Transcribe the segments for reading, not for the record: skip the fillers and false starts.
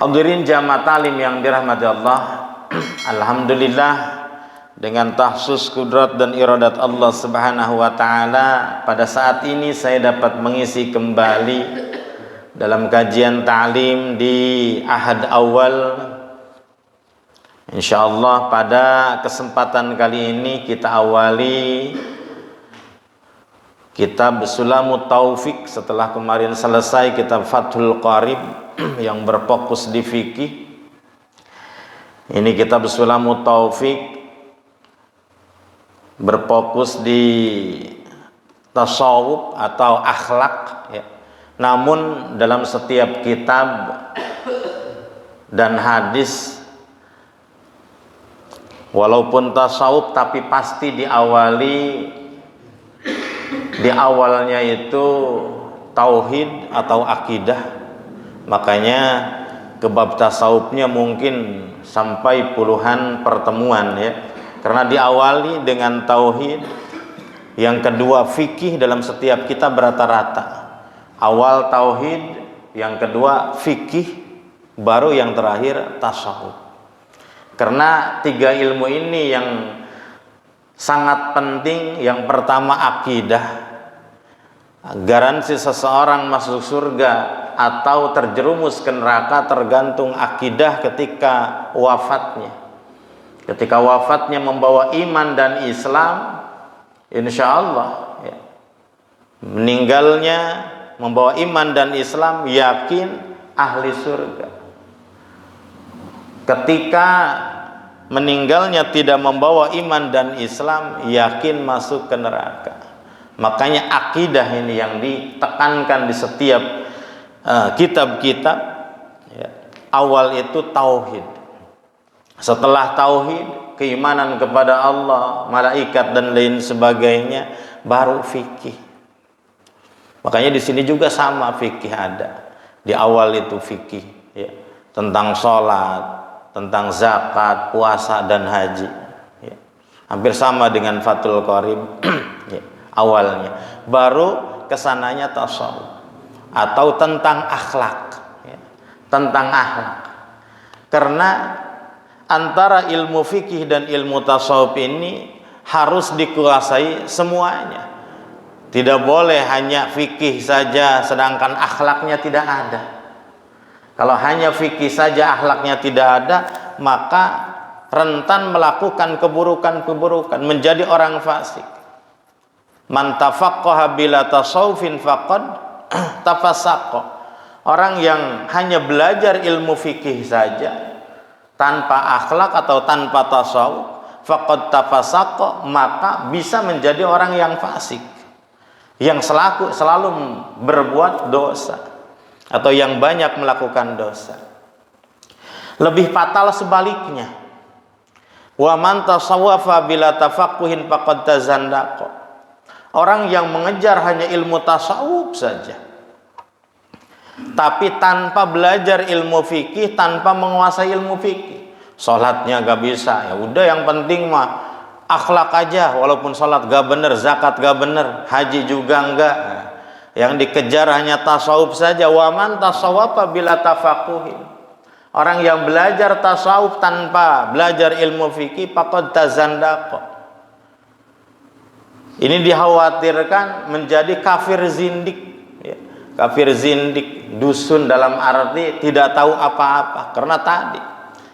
Hadirin jamaah talim yang dirahmati Allah, alhamdulillah dengan tahsus kudrat dan iradat Allah Subhanahu wa taala, pada saat ini saya dapat mengisi kembali dalam kajian ta'lim di Ahad Awal. Insyaallah pada kesempatan kali ini kita awali kitab Sulamut Taufik setelah kemarin selesai kitab Fathul Qarib yang berfokus di fikih. Ini kitab Sulamut Taufik berfokus di tasawuf atau akhlak ya. Namun dalam setiap kitab dan hadis, walaupun tasawuf tapi pasti di awalnya itu tauhid atau akidah. Makanya ke bab tasawufnya mungkin sampai puluhan pertemuan ya, karena diawali dengan tauhid, yang kedua fikih dalam setiap kitab rata-rata. Awal tauhid, yang kedua fikih, baru yang terakhir tasawuf. Karena tiga ilmu ini yang sangat penting. Yang pertama akidah, garansi seseorang masuk surga atau terjerumus ke neraka tergantung akidah ketika wafatnya. Ketika wafatnya membawa iman dan Islam, insya Allah ya, meninggalnya membawa iman dan Islam, yakin ahli surga. Ketika meninggalnya tidak membawa iman dan Islam, yakin masuk ke neraka. Makanya akidah ini yang ditekankan di setiap kitab-kitab ya. Awal itu tauhid, setelah tauhid keimanan kepada Allah, malaikat dan lain sebagainya, baru fikih. Makanya di sini juga sama, fikih ada di awal itu fikih ya, tentang sholat, tentang zakat, puasa dan haji ya. Hampir sama dengan Fathul Qarib ya, awalnya. Baru kesananya tasawuf atau tentang akhlak ya, tentang akhlak. Karena antara ilmu fikih dan ilmu tasawuf ini harus dikuasai semuanya. Tidak boleh hanya fikih saja sedangkan akhlaknya tidak ada. Kalau hanya fikih saja akhlaknya tidak ada, maka rentan melakukan keburukan-keburukan, menjadi orang fasik. Man tafaqqaha bila tasawufin faqad tafasaqqa. Orang yang hanya belajar ilmu fikih saja tanpa akhlak atau tanpa tasawuf, faqad tafasaqqa, maka bisa menjadi orang yang fasik, yang selalu berbuat dosa atau yang banyak melakukan dosa. Lebih fatal sebaliknya. Wa man tasawwafa bila tafaqquhin faqad tazandaqa. Orang yang mengejar hanya ilmu tasawuf saja, tapi tanpa belajar ilmu fikih, tanpa menguasai ilmu fikih, sholatnya gak bisa, ya udah yang penting mah akhlak aja, walaupun sholat gak bener, zakat gak bener, haji juga enggak. Yang dikejar hanya tasawuf saja. Waman tasawwafa bila tafaqquhin. Orang yang belajar tasawuf tanpa belajar ilmu fikih, faqad tazandaqa. Ini dikhawatirkan menjadi kafir zindik ya. Kafir zindik, dusun dalam arti tidak tahu apa-apa, karena tadi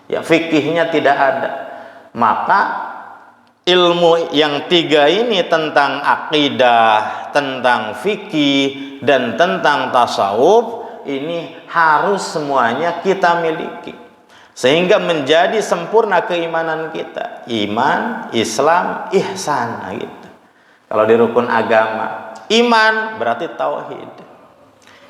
ya fikihnya tidak ada. Maka ilmu yang tiga ini tentang akidah, tentang fikih, dan tentang tasawuf, ini harus semuanya kita miliki sehingga menjadi sempurna keimanan kita. Iman, Islam, ihsan gitu. Kalau di rukun agama, iman berarti tauhid,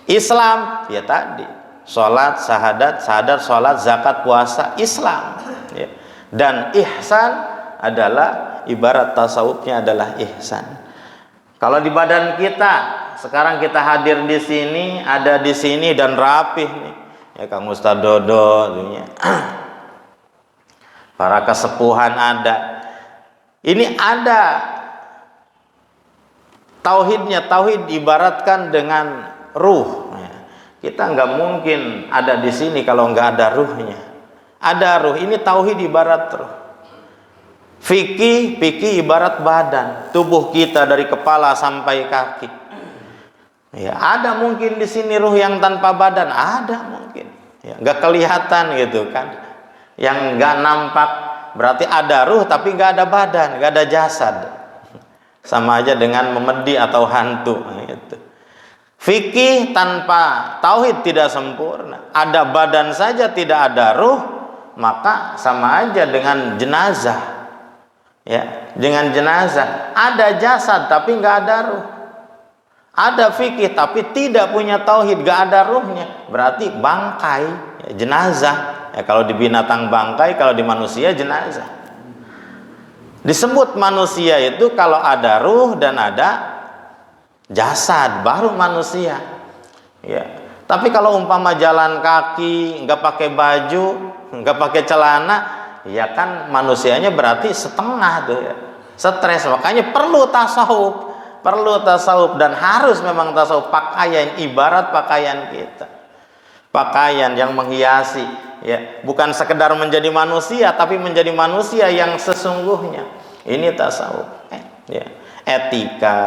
Islam ya tadi sholat, syahadat, sholat, zakat, puasa, Islam ya. Dan ihsan adalah ibarat tasawufnya adalah ihsan. Kalau di badan kita sekarang kita hadir di sini, ada di sini dan rapih nih ya, Kang Ustadz Dodo ya. Para kesepuhan ada. Ini ada tauhidnya. Tauhid ibaratkan dengan ruh ya. Kita nggak mungkin ada di sini kalau nggak ada ruhnya. Ada ruh, ini tauhid ibarat ruh. Fikih ibarat badan, tubuh kita dari kepala sampai kaki. Ya, ada mungkin di sini ruh yang tanpa badan, ada mungkin. Ya, nggak kelihatan gitu kan. Yang nggak nampak, berarti ada ruh tapi nggak ada badan, nggak ada jasad. Sama aja dengan memedi atau hantu. Gitu. Fikih tanpa tauhid tidak sempurna. Ada badan saja tidak ada ruh, maka sama aja dengan jenazah. Ya, dengan jenazah ada jasad tapi nggak ada ruh. Ada fikih tapi tidak punya tauhid, nggak ada ruhnya, berarti bangkai, ya, jenazah. Ya, kalau di binatang bangkai, kalau di manusia jenazah. Disebut manusia itu kalau ada ruh dan ada jasad, baru manusia. Ya. Tapi kalau umpama jalan kaki, nggak pakai baju, nggak pakai celana, ya kan manusianya berarti setengah tuh ya. Stres, makanya perlu tasawuf dan harus memang tasawuf. Pakaian ibarat pakaian kita, pakaian yang menghiasi, ya, bukan sekedar menjadi manusia tapi menjadi manusia yang sesungguhnya. Ini tasawuf, ya, etika.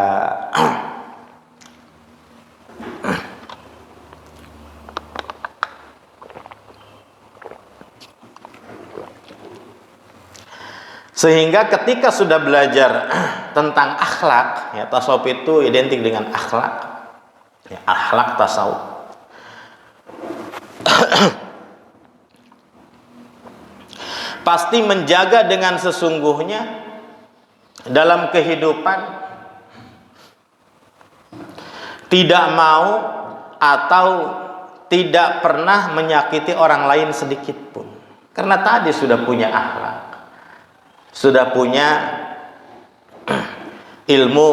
Sehingga ketika sudah belajar tentang akhlak, ya, tasawuf itu identik dengan akhlak, ya, akhlak tasawuf. Pasti menjaga dengan sesungguhnya dalam kehidupan, tidak mau atau tidak pernah menyakiti orang lain sedikit pun, karena tadi sudah punya akhlak, sudah punya ilmu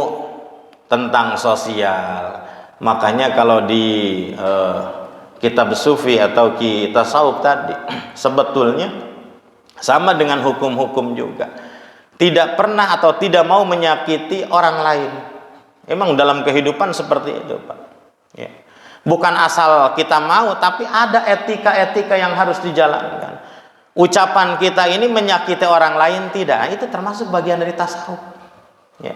tentang sosial. Makanya kalau di kitab sufi atau kitab tasawuf tadi sebetulnya sama dengan hukum-hukum juga, tidak pernah atau tidak mau menyakiti orang lain. Emang dalam kehidupan seperti itu, Pak, ya. Bukan asal kita mau, tapi ada etika-etika yang harus dijalankan. Ucapan kita ini menyakiti orang lain tidak, itu termasuk bagian dari tasawuf, ya.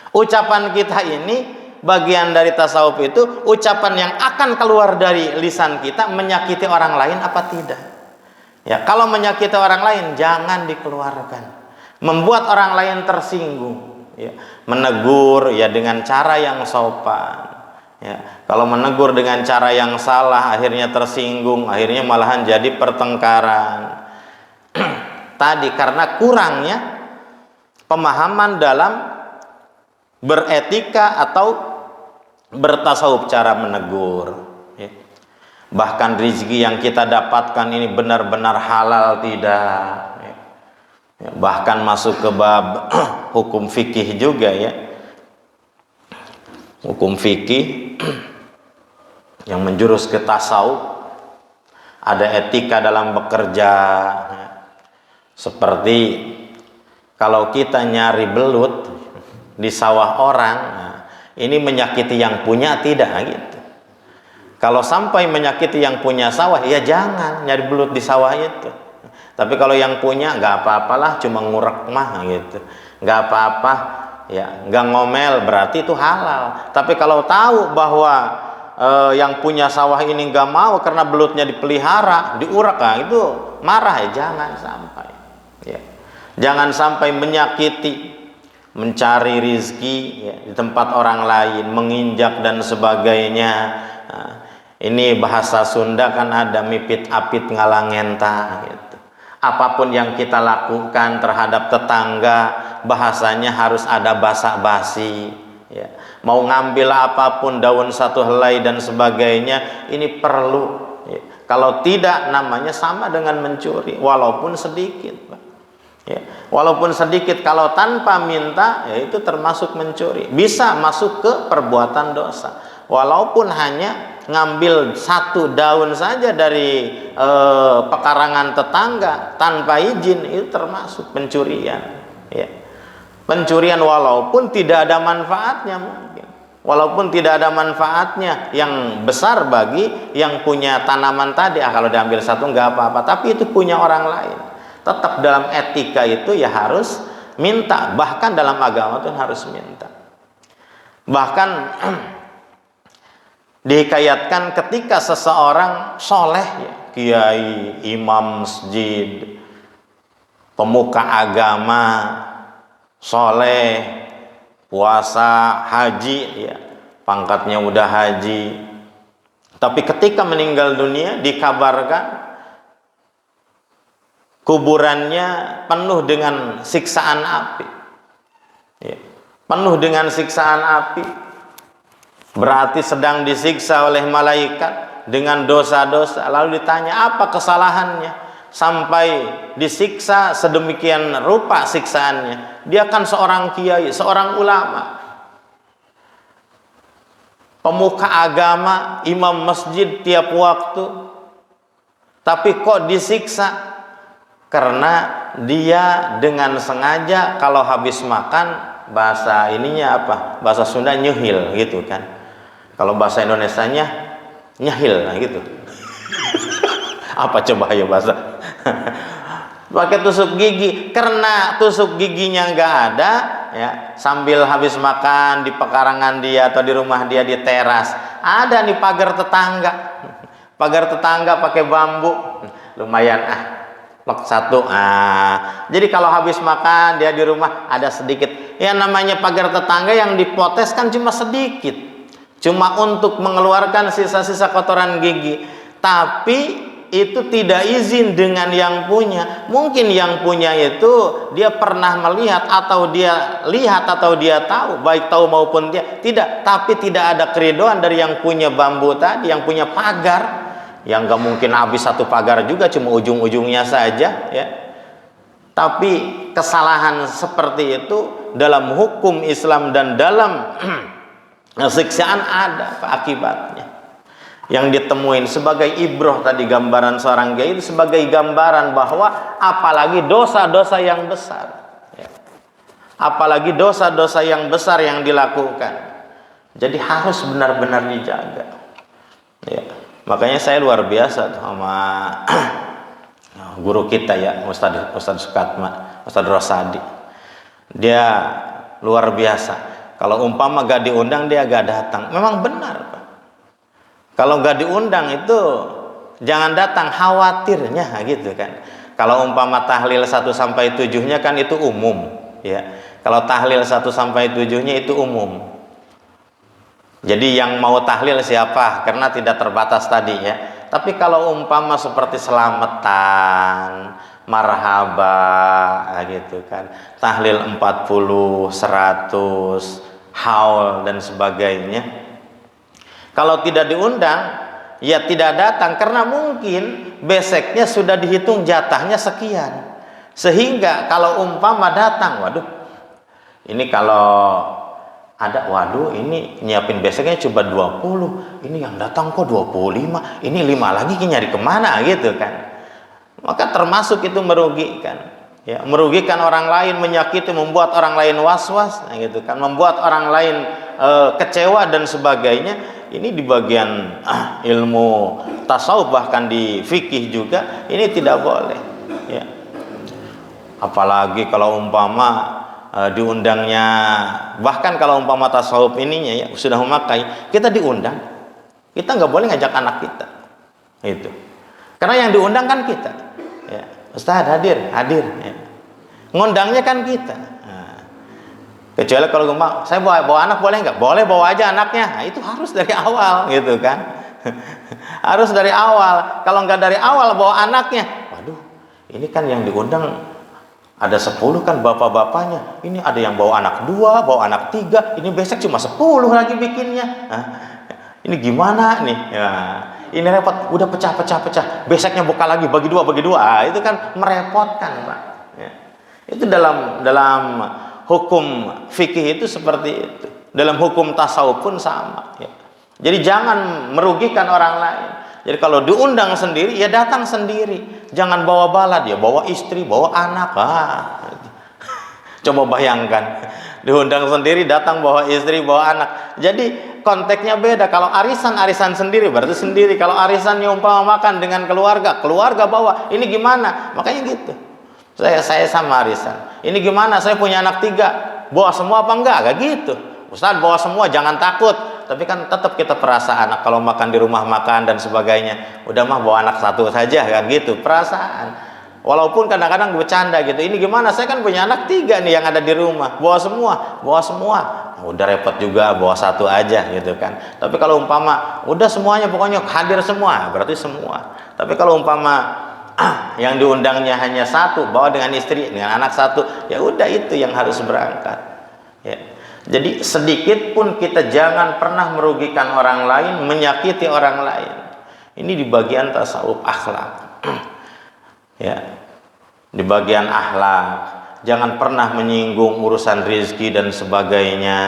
Ucapan kita ini bagian dari tasawuf, itu ucapan yang akan keluar dari lisan kita menyakiti orang lain apa tidak, ya. Kalau menyakiti orang lain jangan dikeluarkan, membuat orang lain tersinggung, ya. Menegur, ya, dengan cara yang sopan, ya. Kalau menegur dengan cara yang salah akhirnya tersinggung, akhirnya malahan jadi pertengkaran. Tadi karena kurangnya pemahaman dalam beretika atau bertasawuf, cara menegur, ya. Bahkan rezeki yang kita dapatkan ini benar-benar halal tidak, ya. Ya, bahkan masuk ke bab hukum fikih juga, ya, hukum fikih yang menjurus ke tasawuf. Ada etika dalam bekerja, ya. Seperti kalau kita nyari belut di sawah orang, nah, ini menyakiti yang punya tidak, gitu. Kalau sampai menyakiti yang punya sawah, ya jangan nyari belut di sawah itu. Tapi kalau yang punya, nggak apa-apalah, cuma ngurek mah, gitu, nggak apa-apa, ya, nggak ngomel, berarti itu halal. Tapi kalau tahu bahwa yang punya sawah ini nggak mau karena belutnya dipelihara, diurak, nah, itu marah, ya jangan sampai, ya. Jangan sampai menyakiti, mencari rizki, ya, di tempat orang lain, menginjak dan sebagainya. Nah, ini bahasa Sunda kan ada mipit apit ngalangenta, gitu. Apapun yang kita lakukan terhadap tetangga, bahasanya harus ada basa-basi, ya. Mau ngambil apapun, daun satu helai dan sebagainya, ini perlu, ya. Kalau tidak, namanya sama dengan mencuri, walaupun sedikit, Pak. Ya, walaupun sedikit, kalau tanpa minta, ya itu termasuk mencuri, bisa masuk ke perbuatan dosa. Walaupun hanya ngambil satu daun saja dari pekarangan tetangga tanpa izin, itu termasuk pencurian, ya. Pencurian walaupun tidak ada manfaatnya mungkin, Walaupun tidak ada manfaatnya yang besar bagi yang punya tanaman tadi, kalau diambil satu nggak apa-apa, tapi itu punya orang lain. Tetap dalam etika itu ya harus minta, bahkan dalam agama itu harus minta. Bahkan dihikayatkan ketika seseorang soleh, ya, kiai, imam masjid, pemuka agama, soleh, puasa, haji, ya, pangkatnya udah haji, tapi ketika meninggal dunia dikabarkan kuburannya penuh dengan siksaan api, ya, penuh dengan siksaan api, berarti sedang disiksa oleh malaikat dengan dosa-dosa. Lalu ditanya apa kesalahannya sampai disiksa sedemikian rupa siksaannya. Dia kan seorang kiai, seorang ulama, pemuka agama, imam masjid tiap waktu, tapi kok disiksa? Karena dia dengan sengaja kalau habis makan, bahasa ininya apa? Bahasa Sunda nyehil gitu kan. Kalau bahasa Indonesianya nyahil, nah gitu. Apa coba ya bahasa? Pakai tusuk gigi, karena tusuk giginya nggak ada, ya, sambil habis makan di pekarangan dia atau di rumah dia di teras, ada nih pagar tetangga pakai bambu, lumayan satu. Jadi kalau habis makan dia di rumah ada sedikit, ya namanya pagar tetangga yang dipotes kan cuma sedikit, cuma untuk mengeluarkan sisa-sisa kotoran gigi, tapi itu tidak izin dengan yang punya. Mungkin yang punya itu dia pernah melihat, atau dia lihat, atau dia tahu, baik tahu maupun dia tidak, tapi tidak ada keridoan dari yang punya bambu tadi, yang punya pagar, yang gak mungkin habis satu pagar juga, cuma ujung-ujungnya saja, ya. Tapi kesalahan seperti itu dalam hukum Islam dan dalam siksaan ada akibatnya. Yang ditemuin sebagai ibroh tadi, gambaran seorang kiai itu sebagai gambaran bahwa apalagi dosa-dosa yang besar, ya, apalagi dosa-dosa yang besar yang dilakukan, jadi harus benar-benar dijaga, ya. Makanya saya luar biasa sama guru kita, ya, Ustadz Sukatma, Ustadz Rosadi. Dia luar biasa. Kalau umpama gak diundang dia gak datang. Memang benar, Pak. Kalau nggak diundang itu jangan datang, khawatirnya gitu kan. Kalau umpama tahlil 1 sampai 7-nya kan itu umum, ya. Kalau tahlil 1 sampai 7-nya itu umum. Jadi yang mau tahlil siapa? Karena tidak terbatas tadi, ya. Tapi kalau umpama seperti selamatan, marhaba gitu kan, tahlil 40, 100, haul dan sebagainya, kalau tidak diundang, ya tidak datang, karena mungkin besoknya sudah dihitung jatahnya sekian. Sehingga kalau umpama datang, waduh, ini kalau ada, waduh, ini nyiapin besoknya coba 20, ini yang datang kok 25, ini 5 lagi nyari kemana gitu kan. Maka termasuk itu merugikan, ya, merugikan orang lain, menyakiti, membuat orang lain was-was, nah gitu kan, membuat orang lain kecewa dan sebagainya. Ini di bagian ilmu tasawuf, bahkan di fikih juga ini tidak boleh, ya. Apalagi kalau umpama diundangnya, bahkan kalau umpama tasawuf ininya, ya, sudah memakai, kita diundang, kita nggak boleh ngajak anak kita, itu. Karena yang diundang kan kita, ya. Ustaz hadir, ya. Ngundangnya kan kita. Kecuali kalau mau, saya bawa anak boleh nggak? Boleh, bawa aja anaknya. Nah, itu harus dari awal, gitu kan? Harus dari awal. Kalau nggak dari awal bawa anaknya, waduh, ini kan yang diundang ada 10 kan bapak-bapaknya. Ini ada yang bawa anak 2, bawa anak 3. Ini besok cuma 10 lagi bikinnya. Nah, ini gimana nih? Ya, ini repot. Udah pecah. Besoknya buka lagi, bagi dua. Itu kan merepotkan, Pak. Ya. Itu dalam hukum fikih itu seperti itu. Dalam hukum tasawuf pun sama, ya. Jadi jangan merugikan orang lain. Jadi kalau diundang sendiri, ya datang sendiri. Jangan bawa bala, dia bawa istri, bawa anak. Coba bayangkan, Diundang sendiri, datang bawa istri, bawa anak. Jadi konteksnya beda. Kalau arisan sendiri berarti sendiri. Kalau arisannya umpama makan dengan keluarga bawa. Ini gimana? Makanya gitu. Saya sama arisan. Ini gimana? Saya punya anak 3. Bawa semua apa enggak? Gak gitu. Ustaz, bawa semua, jangan takut. Tapi kan tetap kita perasaan. Kalau makan di rumah makan dan sebagainya, udah mah bawa anak 1 saja kan gitu. Perasaan. Walaupun kadang-kadang bercanda gitu. Ini gimana? Saya kan punya anak 3 nih yang ada di rumah. Bawa semua. Udah repot juga, bawa 1 aja gitu kan. Tapi kalau umpama udah semuanya pokoknya hadir semua, berarti semua. Tapi kalau umpama yang diundangnya hanya 1, bawa dengan istri, dengan anak 1, ya udah itu yang harus berangkat. Ya. Jadi sedikit pun kita jangan pernah merugikan orang lain, menyakiti orang lain. Ini di bagian tasawuf akhlak. Ya, di bagian akhlak, jangan pernah menyinggung urusan rezeki dan sebagainya.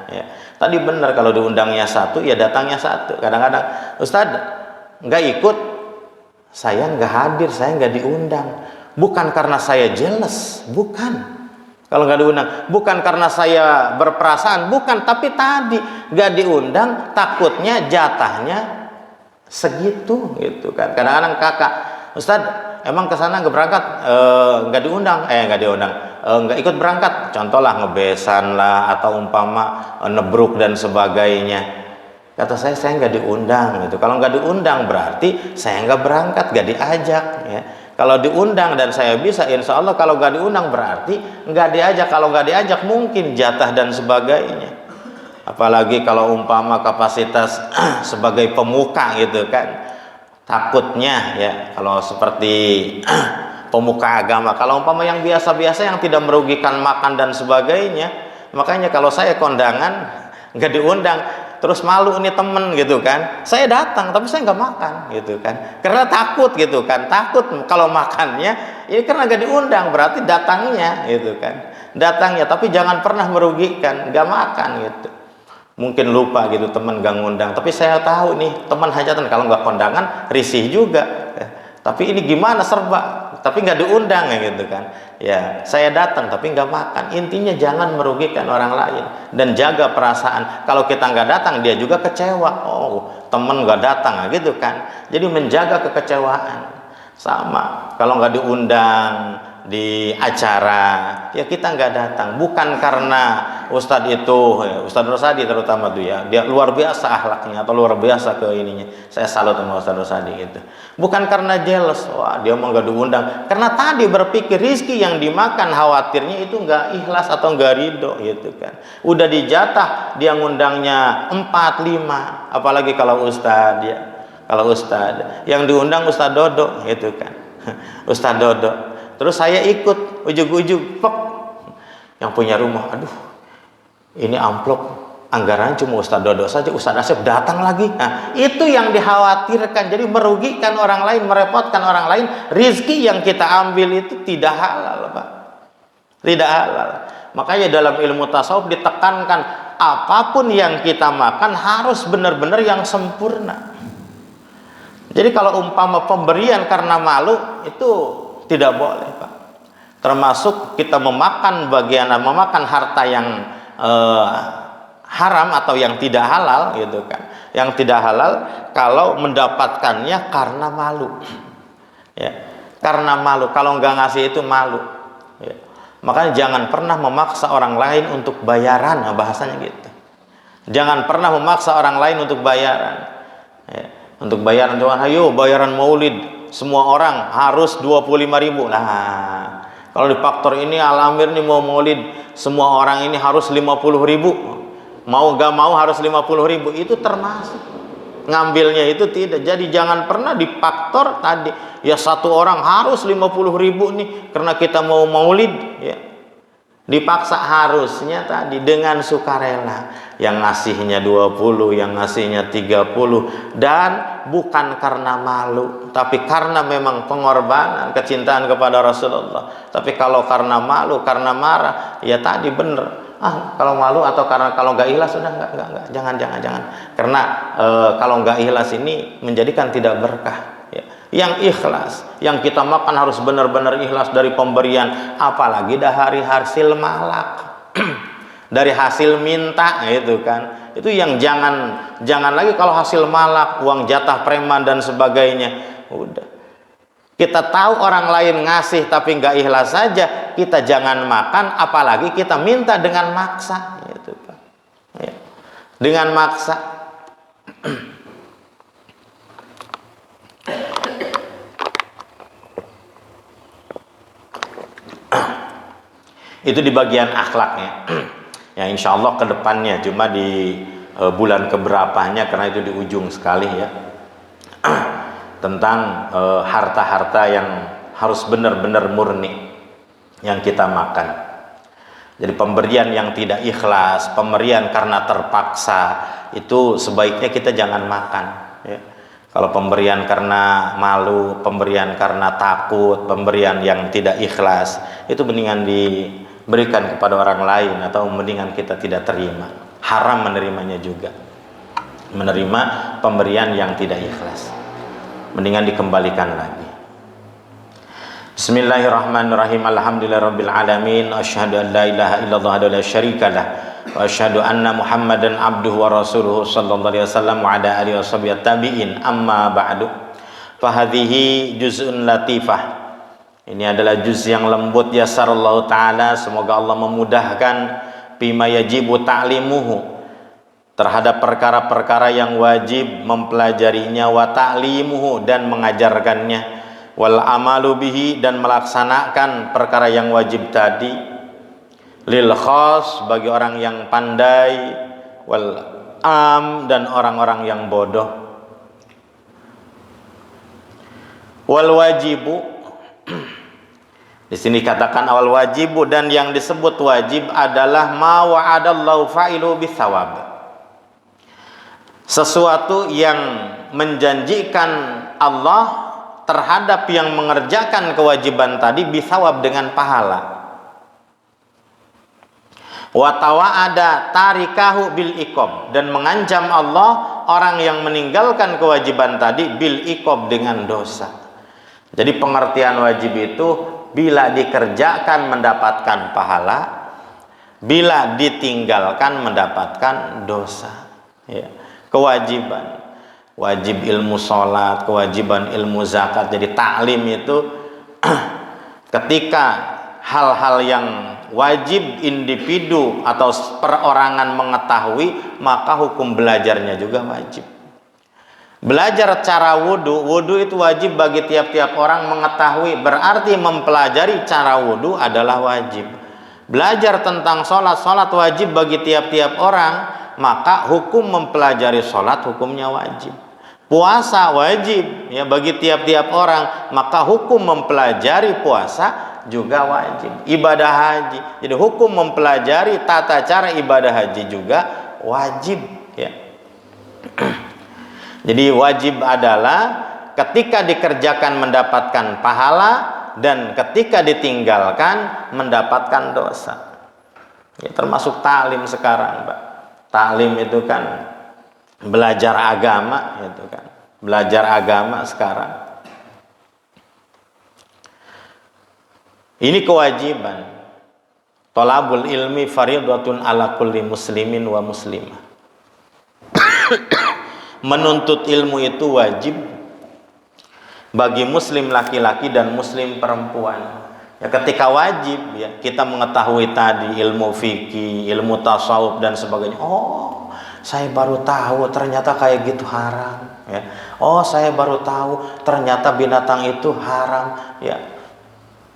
Ya. Tadi benar kalau diundangnya 1, ya datangnya 1. Kadang-kadang, Ustaz, nggak ikut, saya nggak hadir, saya nggak diundang. Bukan karena saya jealous, bukan. Kalau nggak diundang, bukan karena saya berperasaan, bukan. Tapi tadi nggak diundang, takutnya jatahnya segitu, gitu kan. Kadang-kadang kakak, Ustaz, emang kesana nggak berangkat, nggak diundang, nggak ikut berangkat, contohlah ngebesan lah atau umpama nebruk dan sebagainya. Kata saya nggak diundang gitu. Kalau nggak diundang berarti saya nggak berangkat, nggak diajak. Ya. Kalau diundang dan saya bisa, insya Allah. Kalau nggak diundang berarti nggak diajak. Kalau nggak diajak mungkin jatah dan sebagainya. Apalagi kalau umpama kapasitas sebagai pemuka gitu kan. Takutnya ya kalau seperti pemuka agama, kalau umpama yang biasa-biasa yang tidak merugikan makan dan sebagainya, makanya kalau saya kondangan nggak diundang, terus malu ini temen gitu kan, saya datang tapi saya nggak makan gitu kan, karena takut gitu kan, takut kalau makannya ini karena nggak diundang, berarti datangnya gitu kan, datangnya tapi jangan pernah merugikan, nggak makan gitu. Mungkin lupa gitu teman gak ngundang, tapi saya tahu nih teman hajatan kalau nggak kondangan risih juga ya. Tapi ini gimana serba, tapi nggak diundang ya gitu kan ya, saya datang tapi nggak makan. Intinya jangan merugikan orang lain dan jaga perasaan. Kalau kita nggak datang dia juga kecewa, oh teman nggak datang gitu kan, jadi menjaga kekecewaan. Sama kalau nggak diundang di acara ya kita nggak datang, bukan karena Ustadz itu, Ustadz Rosadi terutama tuh ya, dia luar biasa akhlaknya atau luar biasa ke ininya, saya salut sama Ustadz Rosadi gitu, bukan karena jealous, wah dia mau nggak diundang, karena tadi berpikir rizki yang dimakan khawatirnya itu nggak ikhlas atau nggak ridho gitu kan, udah dijatah dia ngundangnya 4, 5, apalagi kalau Ustadz ya, kalau Ustadz yang diundang Ustadz Dodo gitu kan Ustadz Dodo. Terus saya ikut, ujug-ujug, pek, yang punya rumah, aduh, ini amplop, anggaran cuma Ustadz Dodo saja, Ustadz Asep datang lagi. Nah, itu yang dikhawatirkan, jadi merugikan orang lain, merepotkan orang lain. Rizki yang kita ambil itu tidak halal, Pak. Tidak halal. Makanya dalam ilmu tasawuf ditekankan, apapun yang kita makan harus benar-benar yang sempurna. Jadi kalau umpama pemberian karena malu, itu tidak boleh, Pak. Termasuk kita memakan harta yang haram atau yang tidak halal gitu kan. Yang tidak halal kalau mendapatkannya karena malu. Ya. Karena malu, kalau nggak ngasih itu malu. Ya. Makanya jangan pernah memaksa orang lain untuk bayaran, nah bahasanya gitu. Jangan pernah memaksa orang lain untuk bayaran. Ya. Untuk bayaran, ayo bayaran maulid. Semua orang harus 25.000. Nah, kalau di faktor ini Al-Amir nih mau maulid, semua orang ini harus 50.000. Mau gak mau harus 50.000. Itu termasuk ngambilnya itu tidak. Jadi jangan pernah di faktor tadi ya satu orang harus 50.000 nih karena kita mau maulid ya. Dipaksa, harusnya tadi dengan sukarela, yang ngasihnya 20, yang ngasihnya 30, dan bukan karena malu, tapi karena memang pengorbanan, kecintaan kepada Rasulullah. Tapi kalau karena malu, karena marah, ya tadi bener. Kalau malu atau karena kalau nggak ikhlas sudah nggak, jangan. Karena kalau nggak ikhlas ini menjadikan tidak berkah. Ya. Yang ikhlas, yang kita makan harus benar-benar ikhlas dari pemberian, apalagi dahari hasil malak. dari hasil minta gitu kan. Itu yang jangan lagi kalau hasil malak, uang jatah preman dan sebagainya. Udah. Kita tahu orang lain ngasih tapi nggak ikhlas saja, kita jangan makan, apalagi kita minta dengan maksa gitu kan. Ya. Dengan maksa. Itu di bagian akhlaknya. Ya insya Allah kedepannya, cuma di bulan keberapanya karena itu di ujung sekali ya. Tentang harta-harta yang harus benar-benar murni yang kita makan. Jadi pemberian yang tidak ikhlas, pemberian karena terpaksa, itu sebaiknya kita jangan makan ya. Kalau pemberian karena malu, pemberian karena takut, pemberian yang tidak ikhlas, itu mendingan diberikan kepada orang lain atau mendingan kita tidak terima. Haram menerimanya juga. Menerima pemberian yang tidak ikhlas, mendingan dikembalikan lagi. Bismillahirrahmanirrahim. Alhamdulillahirabbil alamin. Asyhadu an la ilaha illallah wa la syarikalah wa asyhadu anna Muhammadan abduhu wa rasuluhu sallallahu alaihi wasallam wa ala alihi washabihi tabi'in. Amma ba'du. Fa hadhihi juz'un latifah. Ini adalah juz yang lembut, yasarallahu taala, semoga Allah memudahkan bima yajibu ta'limuhu, terhadap perkara-perkara yang wajib mempelajarinya, wa ta'limuhu, dan mengajarkannya, wal amalu bihi, dan melaksanakan perkara yang wajib tadi, lil khas, bagi orang yang pandai, wal am, dan orang-orang yang bodoh. Wal wajibu, di sini katakan awal wajibu, dan yang disebut wajib adalah ma wa'adallahu fa'ilu bisawab, sesuatu yang menjanjikan Allah terhadap yang mengerjakan kewajiban tadi bisawab, dengan pahala. Wa tawa'ada tarikahu bil iqab, dan mengancam Allah orang yang meninggalkan kewajiban tadi bil iqab, dengan dosa. Jadi pengertian wajib itu bila dikerjakan mendapatkan pahala, bila ditinggalkan mendapatkan dosa ya. Kewajiban, wajib ilmu sholat, kewajiban ilmu zakat. Jadi taklim itu ketika hal-hal yang wajib individu atau perorangan mengetahui, maka hukum belajarnya juga wajib. Belajar cara wudhu, wudhu itu wajib bagi tiap-tiap orang mengetahui, berarti mempelajari cara wudhu adalah wajib. Belajar tentang sholat, sholat wajib bagi tiap-tiap orang, maka hukum mempelajari sholat hukumnya wajib. Puasa wajib ya bagi tiap-tiap orang, maka hukum mempelajari puasa juga wajib. Ibadah haji, jadi hukum mempelajari tata cara ibadah haji juga wajib ya. Jadi wajib adalah ketika dikerjakan mendapatkan pahala, dan ketika ditinggalkan mendapatkan dosa ya. Termasuk taklim sekarang, Pak. Taklim itu kan belajar agama, itu kan belajar agama sekarang. Ini kewajiban. Thalabul ilmi fardhatun ala kulli muslimin wa muslimah. Menuntut ilmu itu wajib bagi muslim laki-laki dan muslim perempuan. Ya, ketika wajib ya kita mengetahui tadi ilmu fikih, ilmu tasawuf dan sebagainya. Oh, saya baru tahu ternyata kayak gitu haram ya. Oh, saya baru tahu ternyata binatang itu haram ya.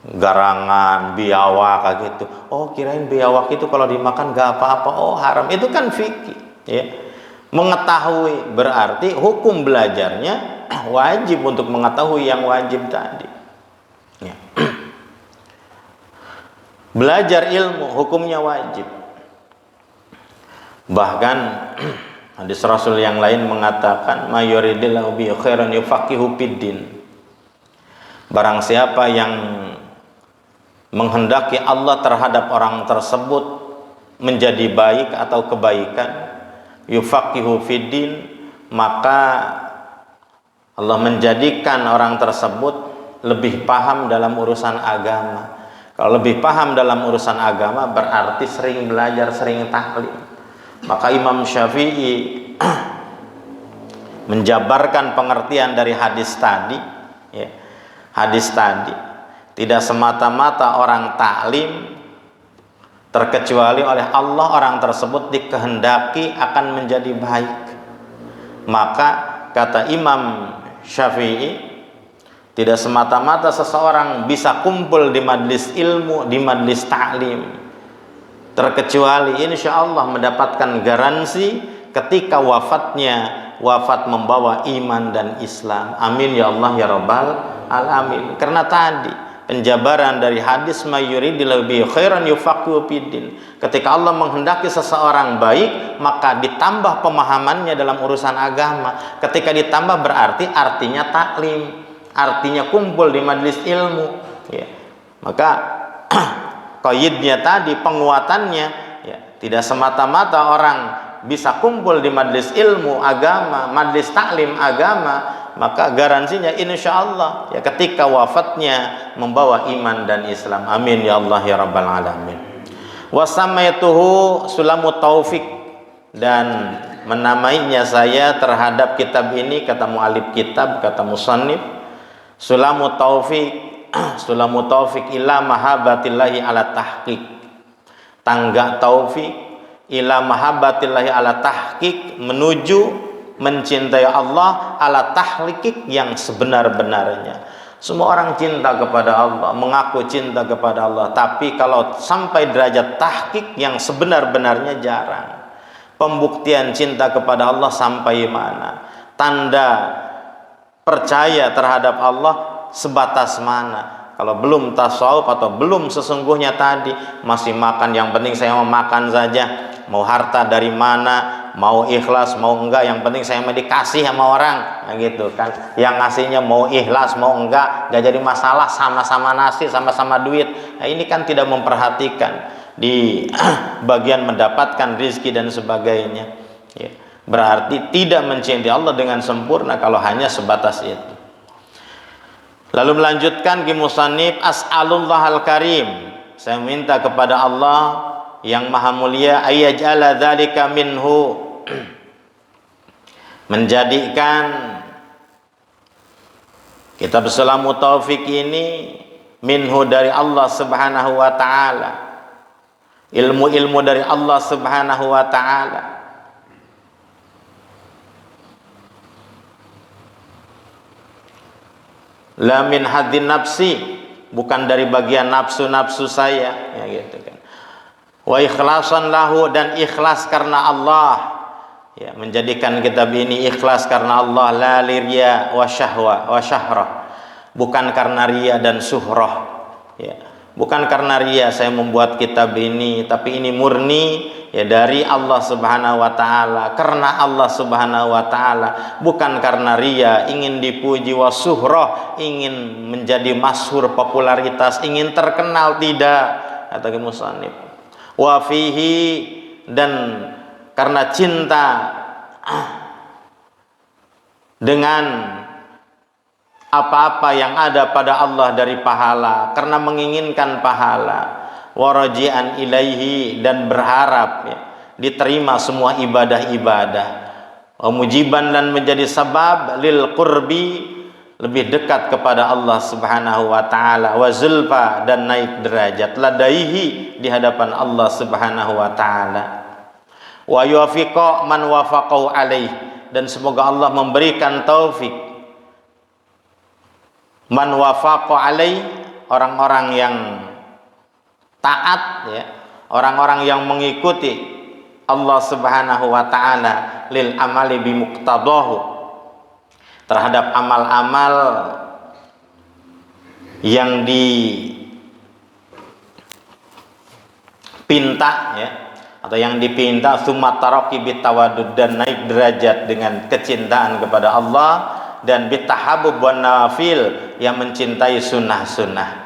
Garangan, biawak kayak gitu. Oh, kirain biawak itu kalau dimakan gak apa-apa. Oh, haram. Itu kan fikih ya. Mengetahui berarti hukum belajarnya wajib untuk mengetahui yang wajib tadi ya. Belajar ilmu hukumnya wajib. Bahkan hadis Rasul yang lain mengatakan, "Mayuridillahu bi khairan yufaqihu fiddin." Barang siapa yang menghendaki Allah terhadap orang tersebut menjadi baik atau kebaikan, yufaqihu fiddin, maka Allah menjadikan orang tersebut lebih paham dalam urusan agama. Kalau lebih paham dalam urusan agama berarti sering belajar, sering taklim. Maka Imam Syafi'i menjabarkan pengertian dari hadis tadi, ya. Hadis tadi tidak semata-mata orang taklim terkecuali oleh Allah orang tersebut dikehendaki akan menjadi baik. Maka kata Imam Syafi'i, tidak semata-mata seseorang bisa kumpul di majlis ilmu, di majlis ta'lim, terkecuali insya Allah mendapatkan garansi ketika wafatnya, wafat membawa iman dan Islam. Amin ya Allah ya Rabbal alamin. Karena tadi penjabaran dari hadis mayuridil bi khairan yufaqihu fiddin. Ketika Allah menghendaki seseorang baik, maka ditambah pemahamannya dalam urusan agama. Ketika ditambah berarti artinya taklim, artinya kumpul di majelis ilmu, ya. Maka qaidnya tadi, penguatannya, ya, tidak semata-mata orang bisa kumpul di majelis ilmu agama, majelis taklim agama, maka garansinya insya Allah ya ketika wafatnya membawa iman dan Islam. Amin ya Allah ya Rabbal alamin. Wasamaituhu Sulamut Taufik, dan menamainya saya terhadap kitab ini, kata mu'alif kitab, kata musannif, Sulamut Taufik, Sulamut Taufik ila mahabbatillahi ala tahqiq, tangga taufik ila mahabbatillahi ala tahqiq, menuju mencintai Allah ala tahqiq yang sebenar-benarnya. Semua orang cinta kepada Allah, mengaku cinta kepada Allah, tapi kalau sampai derajat tahqiq yang sebenar-benarnya jarang. Pembuktian cinta kepada Allah sampai mana? Tanda percaya terhadap Allah sebatas mana? Kalau belum tasawuf atau belum sesungguhnya tadi, masih makan, yang penting saya mau makan saja, mau harta dari mana, mau ikhlas mau enggak, yang penting saya mau dikasih sama orang, nah gitu kan. Yang ngasihnya mau ikhlas mau enggak jadi masalah, sama-sama nasi, sama-sama duit. Nah, ini kan tidak memperhatikan di bagian mendapatkan rizki dan sebagainya, ya. Berarti tidak mencintai Allah dengan sempurna kalau hanya sebatas itu. Lalu melanjutkan ki musannif, as'alullah al-karim, saya minta kepada Allah yang maha mulia, ayyaj'ala dzalika minhu, menjadikan kitab Sulamut Taufik ini minhu dari Allah subhanahu wa ta'ala, ilmu-ilmu dari Allah subhanahu wa ta'ala, la min haddin nafsi, bukan dari bagian nafsu-nafsu saya, ya gitu kan. Wa ikhlasan lahu, dan ikhlas karena Allah, ya, menjadikan kitab ini ikhlas karena Allah, la lirya wa syahwa wa syahrah, bukan karena ria dan suhrah, ya. Bukan karena ria saya membuat kitab ini, tapi ini murni ya dari Allah subhanahu wa ta'ala, karena Allah subhanahu wa ta'ala, bukan karena ria, ingin dipuji, wa suhrah, ingin menjadi masyhur, popularitas, ingin terkenal, tidak, kata musannif. Wa fihi, dan karena cinta dengan apa-apa yang ada pada Allah dari pahala, karena menginginkan pahala, waraji'an ilaihi, dan berharap ya, diterima semua ibadah-ibadah, mujiban, dan menjadi sabab lil qurbi, lebih dekat kepada Allah subhanahu wa ta'ala, wa zulfa, dan naik derajat ladaihi, di hadapan Allah subhanahu wa ta'ala, wa yuwafiqa man wafaqahu alaih, dan semoga Allah memberikan taufik man wafaqa alai, orang-orang yang taat ya, orang-orang yang mengikuti Allah subhanahu wa ta'ala, lil amali bimuqtadahu, terhadap amal-amal yang dipinta ya, atau yang dipinta, summa taraqi bitawadud, dan naik derajat dengan kecintaan kepada Allah, dan bitahabub wan nawafil, yang mencintai sunnah-sunnah.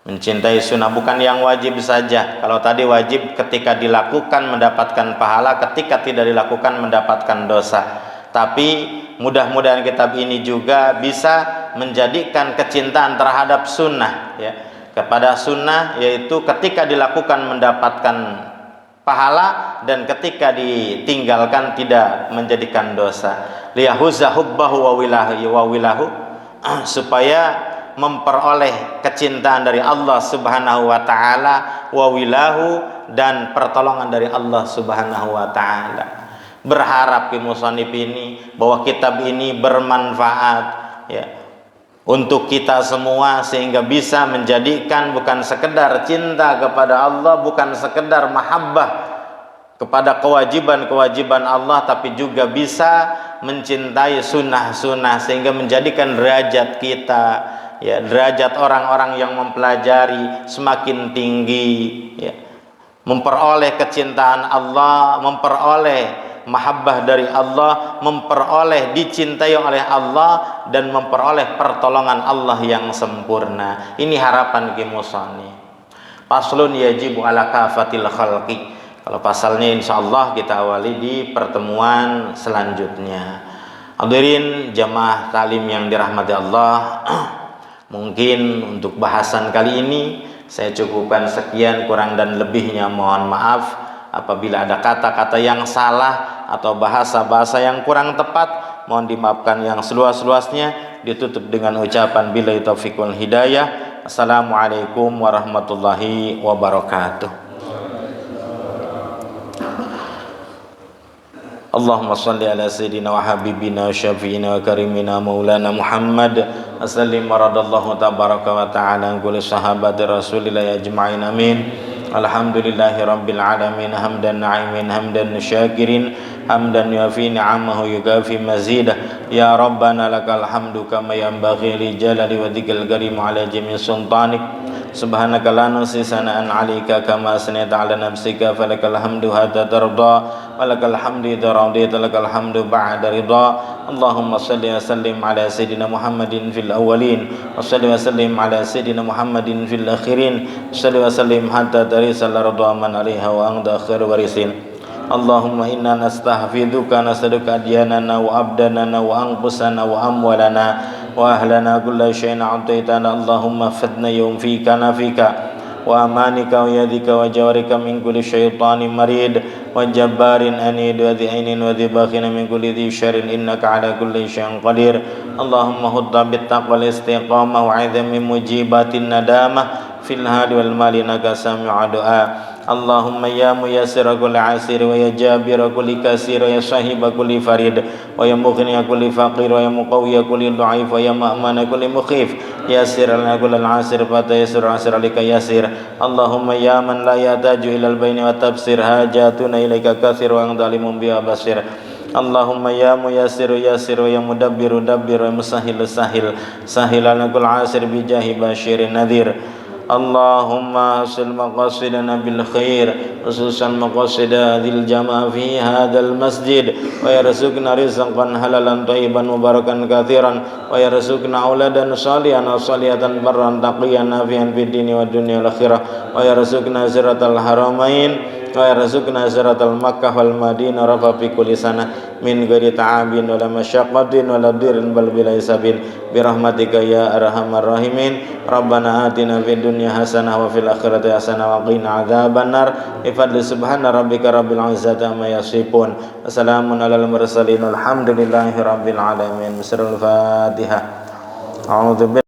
Mencintai sunnah, bukan yang wajib saja. Kalau tadi wajib ketika dilakukan mendapatkan pahala, ketika tidak dilakukan mendapatkan dosa. Tapi mudah-mudahan kitab ini juga bisa menjadikan kecintaan terhadap sunnah ya. kepada sunnah, yaitu ketika dilakukan mendapatkan pahala dan ketika ditinggalkan tidak menjadikan dosa. Liyahuzza hubbahu wa wilahu, supaya memperoleh kecintaan dari Allah Subhanahu wa taala, wa wilahu, dan pertolongan dari Allah Subhanahu wa taala. Berharap ke musannif ini bahwa kitab ini bermanfaat ya untuk kita semua, sehingga bisa menjadikan bukan sekedar cinta kepada Allah, bukan sekedar mahabbah kepada kewajiban-kewajiban Allah, tapi juga bisa mencintai sunnah-sunnah, sehingga menjadikan derajat kita ya, derajat orang-orang yang mempelajari semakin tinggi ya, memperoleh kecintaan Allah, memperoleh mahabbah dari Allah, memperoleh dicintai oleh Allah, dan memperoleh pertolongan Allah yang sempurna. Ini harapan kimusani. Paslun yajibu ala kafatil khalqi. Kalau pasalnya insyaallah kita awali di pertemuan selanjutnya. Hadirin jamaah talim yang dirahmati Allah, mungkin untuk bahasan kali ini saya cukupkan sekian, kurang dan lebihnya mohon maaf. Apabila ada kata-kata yang salah atau bahasa-bahasa yang kurang tepat, mohon dimaafkan yang seluas-luasnya. Ditutup dengan ucapan billahi taufiq wal hidayah. Assalamualaikum warahmatullahi wabarakatuh. Allahumma salli ala sayyidina wa habibina wa syafi'ina wa karimina maulana Muhammad. Assalim maradallahu tabaraka wa ta'ala kulli sahabati rasulillah ajma'in amin. Alhamdulillahi rabbil alamin, hamdan na'imin, hamdan syakirin, hamdan yuafi ni'amahu yukafi mazidah. Ya Rabbana lakal hamdu kama yanbaghi li jalali wajhikal karim ala jami' sultanik. Subhanaka la nuhsi sana'an 'alaika kama asnaita 'ala nafsika, falakal hamdu hatta tarda, walakal hamdu idza radita, lakal hamdu ba'da ridha. Allahumma salli wa sallim ala sayyidina Muhammadin fil awwalin, wa salli wa sallim ala sayyidina Muhammadin fil akhirin, salli wa sallim hatta tarisal arda man 'alaiha wa anta khairu warisin. Allahumma inna nastahfiduka nasaduka adyanana wa abdanana wa anfusana wa amwalana wa ahlana kulla syai'in a'taitana. Allahumma fadna yawm fika nafika wa amanika wa yadika wa jawarika min kulli syaitanin marid wa jabbarin anid wa dhi'inin wa dhibakhin min kulli dhi syarrin innaka ala kulli syai'in qadir. Allahumma hudda bittaqwal istiqamah wa 'idami mujibatin nadamah fil hadi wal mali naka sami'u du'a. Allahumma ya muyassira kulli asir wa ya jabira kulli kasir wa ya sahiba kulli farid wa ya mughniya kulli faqir wa ya muqawwiya kulli dha'if wa ya ma'mana kulli mukhif yassir lana kullal asir fata yassir asir alika yassir. Allahumma ya man la yataju ilal baini wa tafsir hajatuna ilaika kathir wa anta alimun biha basir. Allahumma ya muyassiru yassir wa ya mudabbiru dabbir wa musahhil sahil sahil lana kull asir bi jahi basyirin nadhir. Allahumma hasil maqasidana bil khair, khususan maqasid hadhil jamaah fi hadzal masjid, wa yarzuqna rizqan halalan thayyiban mubarakan katsiran, wa yarzuqna auladan shalihan wa salihatan barran taqiyan nafi'an fid dini wad dunya wal akhirah, wa yarzuqna ziratal haramain, wa yarzuqna ziratal Makkah wal Madinah rafa fi kulli sana min ghairi ta'abin wala masyaqqatin wala dirin bal bila hisabin bi rahmatika ya arhamar rahimin. Rabbana atina fid dunya hasanah wa fil akhirati hasanah wa qina adzabannar. Bi fadli subhana rabbika rabbil izzati amma yasifun. Wassalamun alal mursalin. Alhamdulillahi rabbil alamin. Surah Al-Fatihah. A'udzu